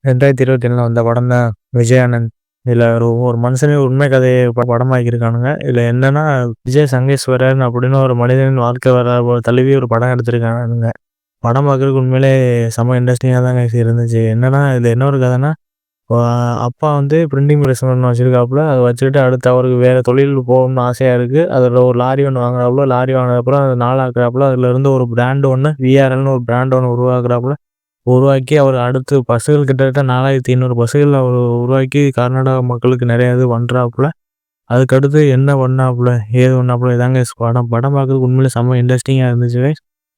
2027ல வந்த படம் தான் விஜய் ஆனந்த். இதில ஒரு மனுஷனின் உண்மை கதையை படமாக்கியிருக்கானுங்க. இதில என்னன்னா, விஜய் சங்கேஸ்வரன் அப்படின்னு ஒரு மனிதனின் வாழ்க்கை வரலாறு தழுவி ஒரு படம் எடுத்திருக்கானுங்க. படம் பார்க்கறதுக்கு உண்மையிலே செம்ம இன்ட்ரெஸ்டிங்கா தாங்க இருந்துச்சு. என்னன்னா, இதில என்ன ஒரு கதைன்னா, அ அப்பா வந்து பிரிண்டிங் பிரஸ் ஒண்ணு வச்சிருக்காப்புல. அத வச்சுக்கிட்டு அடுத்து அவருக்கு வேற தொழில் போகணும்னு ஆசையா இருக்கு. அதில ஒரு லாரி ஒண்ணு வாங்குறாப்புல. லாரி வாங்குனதுக்கப்புறம் அத நாளாக்குறாப்புல. அதிலருந்து ஒரு பிராண்ட் ஒண்ணு விஆர்எல்னு ஒரு பிராண்ட் ஒண்ணு உருவாக்குறாப்புல. உருவாக்கி அவர் அடுத்து பஸ்ஸுகள் கிட்டத்தட்ட 4500 பஸ்ஸுகள் அவரு உருவாக்கி கர்நாடகா மக்களுக்கு நெறைய இது பண்றாப்புல. அதுக்கடுத்து என்ன பண்ணாப்புல, ஏது பண்ணாப்புல இதாங்க படம். படம் பார்க்கறதுக்கு உண்மையிலே செம்ம இன்ட்ரெஸ்டிங்கா இருந்துச்சு.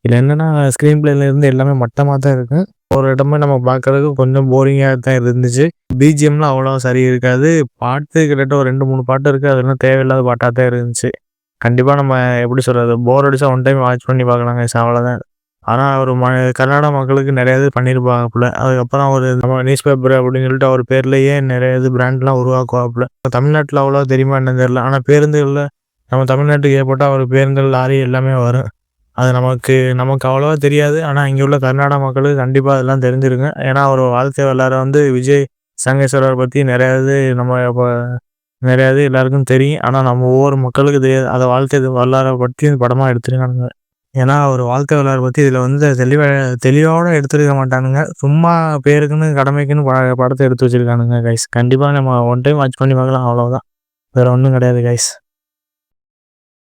இதுல என்னன்னா, ஸ்க்ரீன் பிளேல இருந்து எல்லாமே மட்டமா தான் இருக்கு. ஒரு இடமே நம்ம பார்க்கறதுக்கு கொஞ்சம் போரிங்கா தான் இருந்துச்சு. பிஜிஎம்லாம் அவ்வளவா சரி இருக்காது. பாட்டு கிட்டத்தட்ட ஒரு 2, 3 பாட்டு இருக்கு. அதெல்லாம் தேவையில்லாத பாட்டா தான் இருந்துச்சு. கண்டிப்பா நம்ம எப்படி சொல்றது, போர் அடிச்சா ஒன் டைம் வாட்ச் பண்ணி பார்க்கலாங்க. அவ்வளோதான். ஆனா அவரு கர்நாடகா மக்களுக்கு நெறைய இது பண்ணியிருப்பாப்புல. அதுக்கப்புறம் அவரு நம்ம நியூஸ் பேப்பர் அப்படின்னு சொல்லிட்டு அவர் பேர்லயே நெறைய இது பிராண்ட்லாம் உருவாக்குவாப்புல. தமிழ்நாட்டுல அவ்வளவா தெரியுமா என்னன்னு தெரியல. ஆனா பேருந்துகள்ல நம்ம தமிழ்நாட்டுக்கு ஏற்பட்டா ஒரு பேருந்துகள், லாரி எல்லாமே வரும். அது நமக்கு நமக்கு அவ்வளவா தெரியாது. ஆனா இங்க உள்ள கர்நாடகா மக்களுக்கு கண்டிப்பா அதெல்லாம் தெரிஞ்சிருக்கும். ஏன்னா அவரு வாழ்க்கை வரலாற வந்து விஜய் சங்கேஸ்வரர் பத்தி நெறைய இது எல்லாருக்கும் தெரியும். ஆனா நம்ம ஒவ்வொரு மக்களுக்கு தெரியாது. அத வாழ்க்கை வரலாற பத்தி படமா எடுத்திருக்கானுங்க. ஏன்னா ஒரு வாழ்க்கை வரலாற பத்தி இதுல வந்து தெளிவோட எடுத்திருக்க மாட்டானுங்க. சும்மா பேருக்குன்னு, கடமைக்குன்னு படத்த எடுத்து வச்சிருக்கானுங்க கைஸ். கண்டிப்பா நம்ம ஒன் டைம் வாட்ச் பண்ணி பார்க்கலாம் அவ்வளவுதான். வேற ஒண்ணும் கிடையாது கைஸ்.